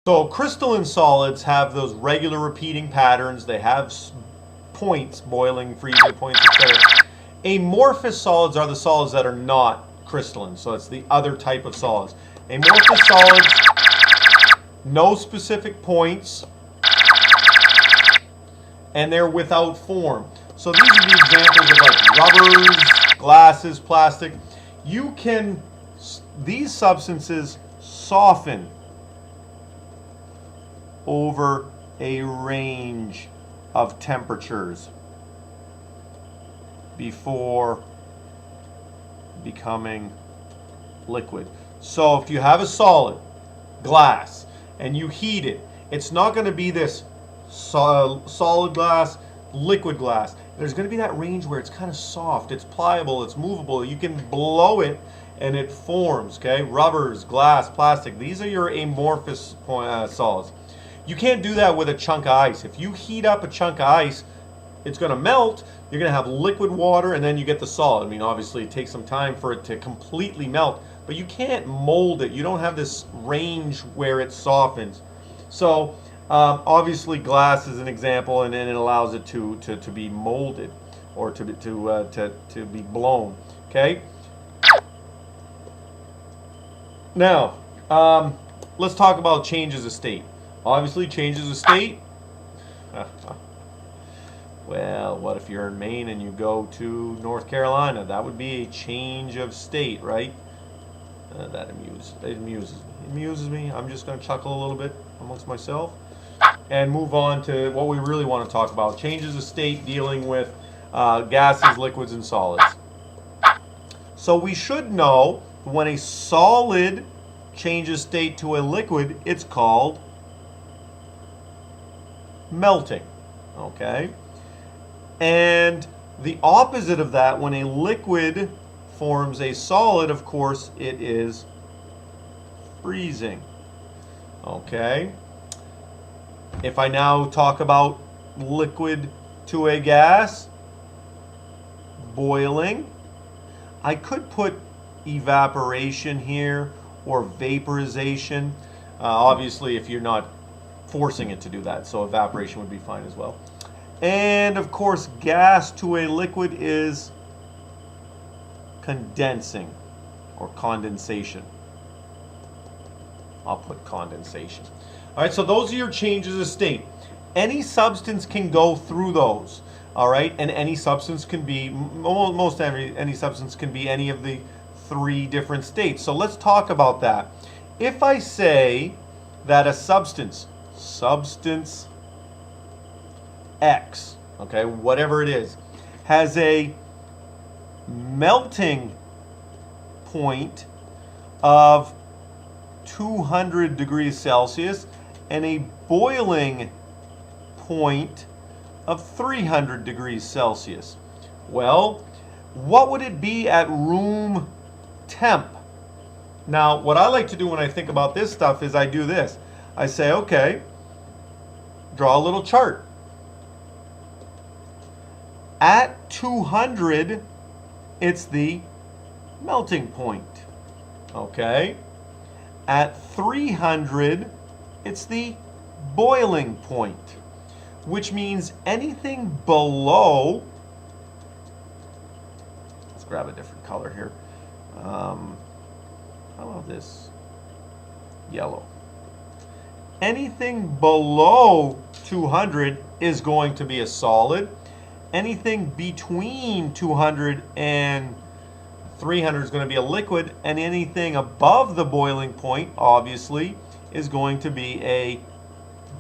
So crystalline solids have those regular repeating patterns. They have points, boiling, freezing points, etc. Amorphous solids are the solids that are not crystalline. So it's the other type of solids. Amorphous solids, no specific points, and they're without form. So these are the examples of like rubbers, glasses, plastic. These substances soften over a range of temperatures before becoming liquid. So if you have a solid, glass, and you heat it, it's not going to be this solid glass, liquid glass. There's going to be that range where it's kind of soft, it's pliable, it's movable. You can blow it and it forms, okay? Rubbers, glass, plastic, these are your amorphous solids. You can't do that with a chunk of ice. If you heat up a chunk of ice, it's going to melt, you're going to have liquid water, and then you get the solid. I mean, obviously it takes some time for it to completely melt, but you can't mold it. You don't have this range where it softens. So obviously glass is an example, and then it allows it to be molded or to be blown. Okay. Now let's talk about changes of state. Obviously, changes of state. Well, what if you're in Maine and you go to North Carolina? That would be a change of state, right? That amuses me. I'm just going to chuckle a little bit amongst myself and move on to what we really want to talk about. Changes of state dealing with gases, liquids, and solids. So we should know when a solid changes state to a liquid, it's called melting. Okay? And the opposite of that, when a liquid forms a solid, of course, it is freezing. Okay? If I now talk about liquid to a gas, boiling, I could put evaporation here or vaporization. Obviously, if you're not forcing it to do that, so evaporation would be fine as well. And of course, gas to a liquid is condensing or condensation. I'll put condensation. All right, so those are your changes of state. Any substance can go through those. All right, and any substance can be, any substance can be any of the three different states. So let's talk about that. If I say that a substance X, okay, whatever it is, has a melting point of 200 degrees Celsius and a boiling point of 300 degrees Celsius. Well, what would it be at room temp? Now, what I like to do when I think about this stuff is I do this. I say, okay, draw a little chart. At 200, it's the melting point. Okay? At 300, it's the boiling point, which means anything below, let's grab a different color here. How about this? Yellow. Anything below 200 is going to be a solid. Anything between 200 and 300 is going to be a liquid, and anything above the boiling point, obviously, is going to be a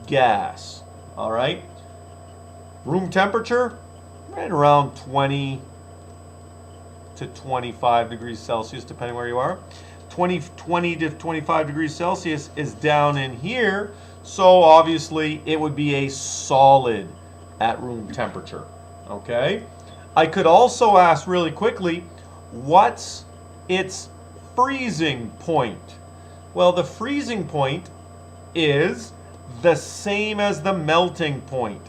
gas. All right? Room temperature, right around 20 to 25 degrees Celsius, depending where you are. 20 to 25 degrees Celsius is down in here, so obviously it would be a solid at room temperature. Okay? I could also ask really quickly, what's its freezing point? Well, the freezing point is the same as the melting point.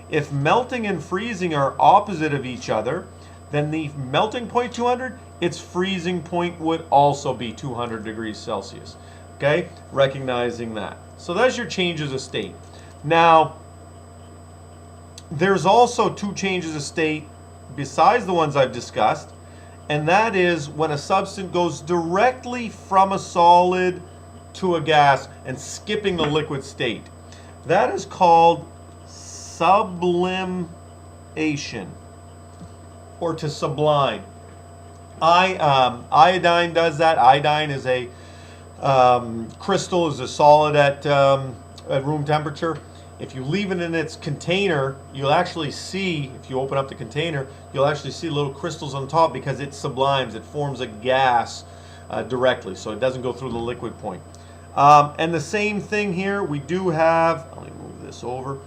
If melting and freezing are opposite of each other, then the melting point 200, its freezing point would also be 200 degrees Celsius. Okay? Recognizing that. So that's your changes of state. Now, there's also two changes of state besides the ones I've discussed, and that is when a substance goes directly from a solid to a gas and skipping the liquid state. That is called sublimation, or to sublime. Iodine does that. Iodine is a crystal, is a solid at room temperature. If you leave it in its container, you'll actually see, if you open up the container, you'll actually see little crystals on top because it sublimes, it forms a gas directly, so it doesn't go through the liquid point. And the same thing here, we do have, let me move this over,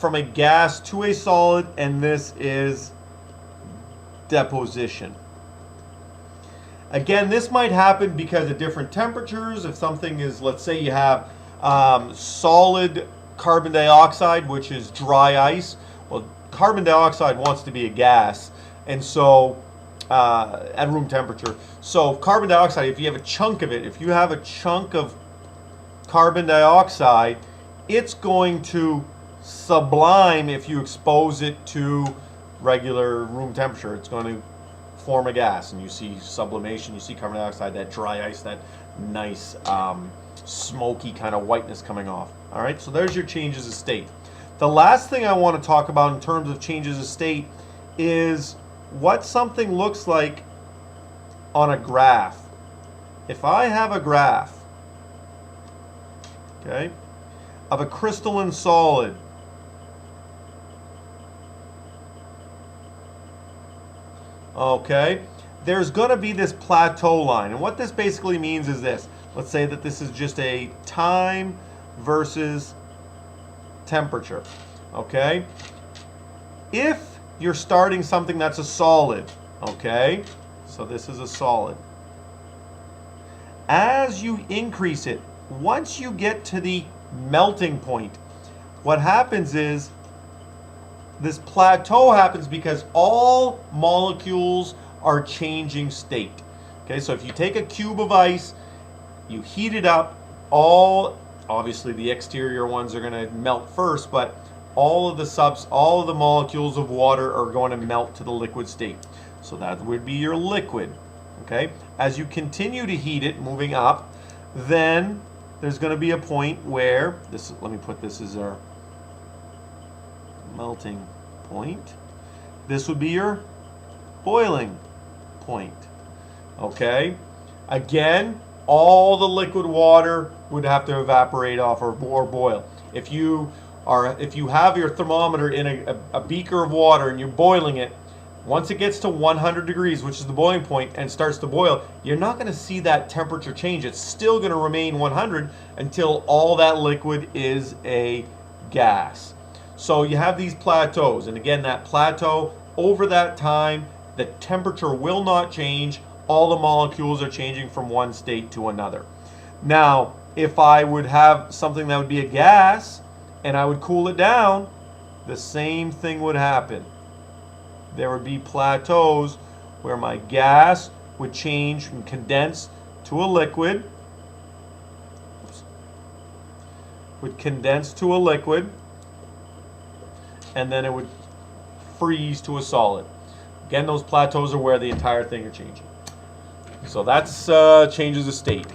from a gas to a solid, and this is deposition. Again, this might happen because of different temperatures. If something is, let's say you have solid carbon dioxide, which is dry ice. Well, carbon dioxide wants to be a gas, and so at room temperature. So carbon dioxide, if you have a chunk of it, if you have a chunk of carbon dioxide, it's going to sublime if you expose it to regular room temperature. It's going to form a gas, and you see sublimation, you see carbon dioxide, that dry ice, that nice smoky kind of whiteness coming off. All right, so there's your changes of state. The last thing I want to talk about in terms of changes of state is what something looks like on a graph. If I have a graph, okay, of a crystalline solid, okay, there's going to be this plateau line. And what this basically means is this. Let's say that this is just a time versus temperature, okay? If you're starting something that's a solid, okay, so this is a solid. As you increase it, once you get to the melting point, what happens is this plateau happens because all molecules are changing state. Okay, so if you take a cube of ice, you heat it up, obviously the exterior ones are going to melt first, but all of the molecules of water are going to melt to the liquid state. So that would be your liquid. Okay, as you continue to heat it, moving up, then there's going to be a point where this. Let me put this as our melting point. This would be your boiling point. Okay, again, all the liquid water would have to evaporate off or boil. If you have your thermometer in a beaker of water and you're boiling it, once it gets to 100 degrees, which is the boiling point, and starts to boil, you're not going to see that temperature change. It's still going to remain 100 until all that liquid is a gas. So you have these plateaus, and again, that plateau, over that time, the temperature will not change. All the molecules are changing from one state to another. Now, if I would have something that would be a gas, and I would cool it down, the same thing would happen. There would be plateaus where my gas would change from condense to a liquid. Would condense to a liquid, and then it would freeze to a solid. Again, those plateaus are where the entire thing are changing. So that's changes of state.